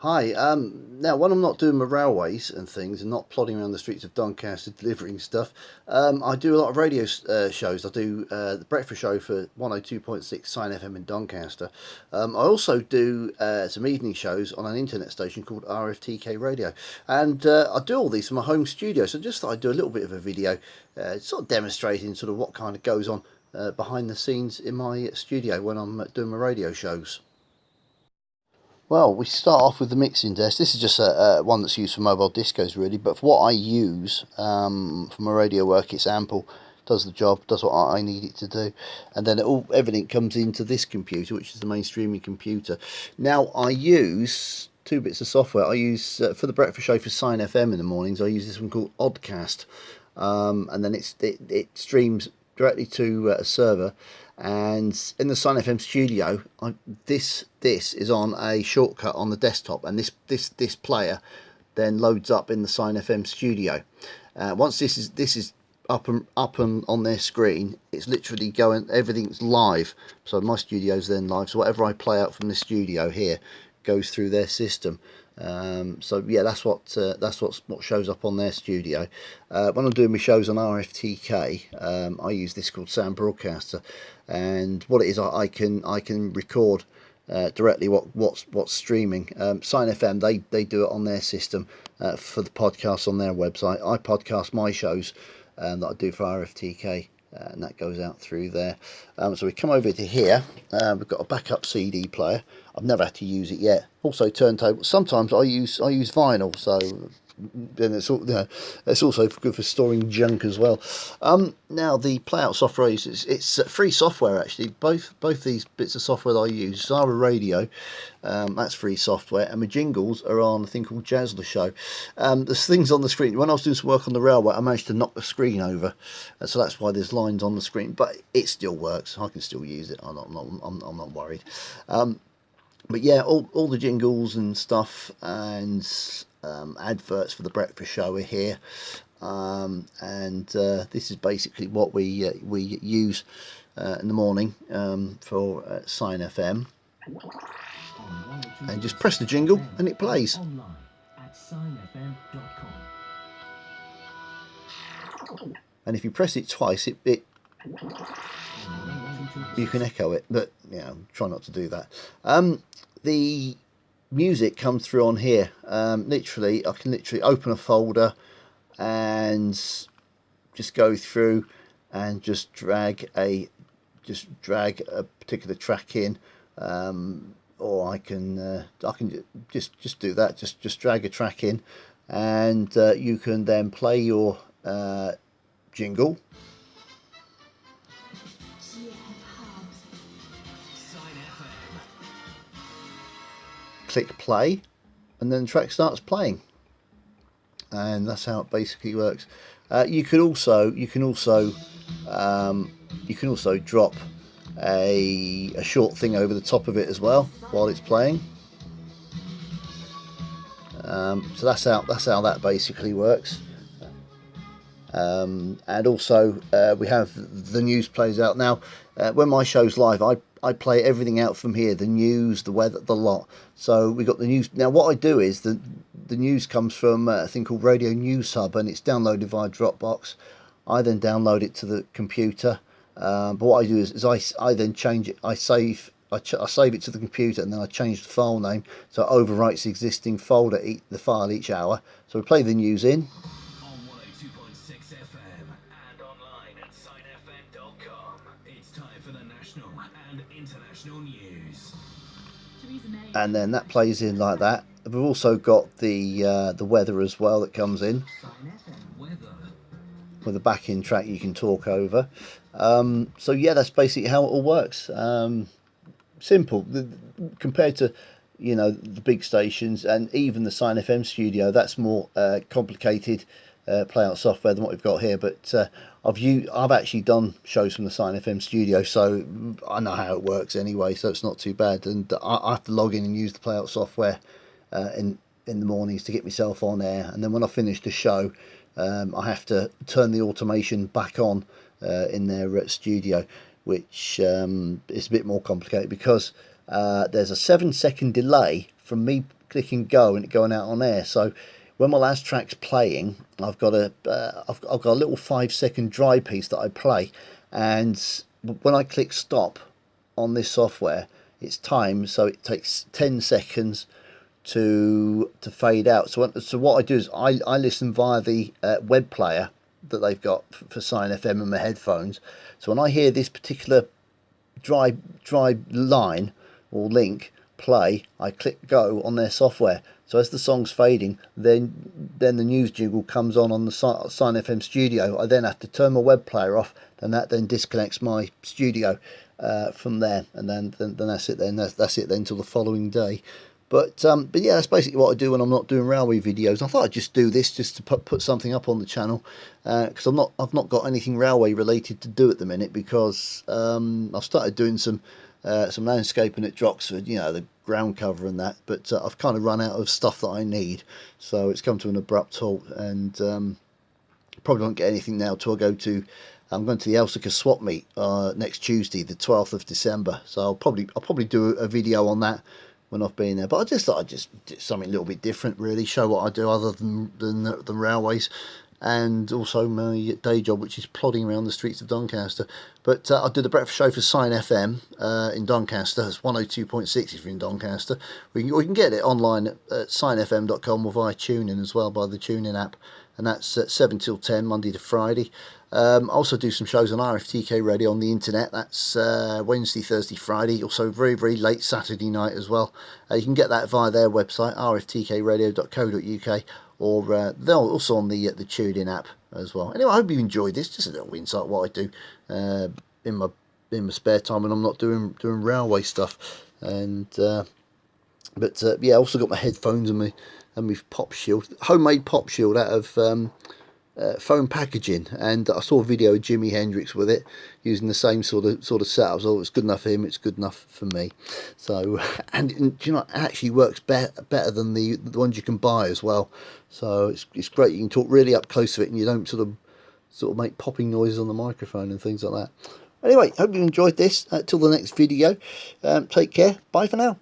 Hi. Now, when I'm not doing my railways and things and not plodding around the streets of Doncaster delivering stuff, I do a lot of radio shows. I do the breakfast show for 102.6 Sign FM in Doncaster. I also do some evening shows on an internet station called RFTK Radio. And I do all these from my home studio. So just thought I'd do a little bit of a video, sort of demonstrating sort of what kind of goes on behind the scenes in my studio when I'm doing my radio shows. Well, we start off with the mixing desk. This is just a one that's used for mobile discos, really. But for what I use for my radio work, it's ample. Does the job, does what I need it to do, and then everything comes into this computer, which is the main streaming computer. Now I use two bits of software. I use for the breakfast show for Sign FM in the mornings. I use this one called Oddcast, and then it streams directly to a server, and in the Sign FM studio, this is on a shortcut on the desktop, and this player then loads up in the Sign FM studio. Once this is up and on their screen, it's literally going, everything's live. So my studio's then live. So whatever I play out from the studio here goes through their system. So yeah, that's what shows up on their studio. When I'm doing my shows on RFTK, I use this called Sound Broadcaster, and what it is, I can record directly what's streaming. Sign FM, they do it on their system for the podcasts on their website. I podcast my shows that I do for RFTK. And that goes out through there. So we come over to here. We've got a backup CD player. I've never had to use it yet. Also turntable. Sometimes I use vinyl, so then it's also good for storing junk as well. Now the playout software it's free software actually. Both these bits of software that I use. Zara Radio, that's free software, and my jingles are on a thing called Jazzler Show. There's things on the screen. When I was doing some work on the railway, I managed to knock the screen over, so that's why there's lines on the screen. But it still works. I can still use it. I'm not worried. But yeah, all the jingles and stuff and adverts for the breakfast show are here, and this is basically what we use in the morning for Sign FM. And just press the jingle and it plays. And if you press it twice, it you can echo it, but try not to do that. The music comes through on here. I can literally open a folder and just go through and just drag a particular track in, or I can just do that. Just drag a track in, and you can then play your jingle. Click play, and then the track starts playing, and that's how it basically works. You can also drop a short thing over the top of it as well while it's playing. So that's how that basically works. And also we have the news plays out now. When my show's live, I play everything out from here, the news, the weather, the lot. So we got the news. Now what I do is the news comes from a thing called Radio News Hub, and it's downloaded via Dropbox. I then download it to the computer. But what I do is I then change it. I save it to the computer, and then I change the file name so it overwrites the existing folder, the file each hour. So we play the news in. And then that plays in like that. We've also got the weather as well that comes in with a back-in track you can talk over. So yeah, that's basically how it all works. Simple compared to the big stations and even the Sign FM studio. That's more complicated playout software than what we've got here, but I've actually done shows from the Sign FM studio, so I know how it works anyway, so it's not too bad. And I have to log in and use the playout software in the mornings to get myself on air, and then when I finish the show, I have to turn the automation back on in their studio, which is a bit more complicated because there's a 7-second delay from me clicking go and it going out on air. So when my last track's playing, I've got a little 5-second dry piece that I play, and when I click stop on this software, it's timed, so it takes 10 seconds to fade out. So what I do is I listen via the web player that they've got for Sign FM and my headphones. So when I hear this particular dry line or link play, I click go on their software. So as the song's fading, then the news jingle comes on the Sign FM studio. I then have to turn my web player off, and that then disconnects my studio from there, and then that's it. Then that's it. Then till the following day. But yeah, that's basically what I do when I'm not doing railway videos. I thought I'd just do this just to put something up on the channel, because I've not got anything railway related to do at the minute, because I've started doing some landscaping at Droxford, you know, the ground cover and that, but I've kind of run out of stuff that I need, so it's come to an abrupt halt, and probably won't get anything now till I'm going to the Elsecar swap meet next Tuesday, the 12th of December. So I'll probably do a video on that when I've been there. But I just thought I'd just do something a little bit different, really, show what I do other than railways, and also my day job, which is plodding around the streets of Doncaster. But I do the breakfast show for Sign FM in Doncaster. It's 102.6 if you're in Doncaster. We can get it online at signfm.com or via TuneIn as well, by the TuneIn app. And that's at 7 till 10, Monday to Friday. I also do some shows on RFTK Radio on the internet. That's Wednesday, Thursday, Friday. Also very, very late Saturday night as well. You can get that via their website, rftkradio.co.uk, or they're also on the TuneIn app as well. Anyway, I hope you enjoyed this. Just a little insight what I do in my spare time when I'm not doing railway stuff. And but yeah, I also got my headphones and my pop shield, homemade pop shield out of foam packaging, and I saw a video of Jimi Hendrix with it using the same sort of setup. So it's good enough for him, it's good enough for me. So and you know, it actually works better than the ones you can buy as well. So it's great. You can talk really up close to it, and you don't sort of make popping noises on the microphone and things like that. Anyway, hope you enjoyed this. Till the next video, take care. Bye for now.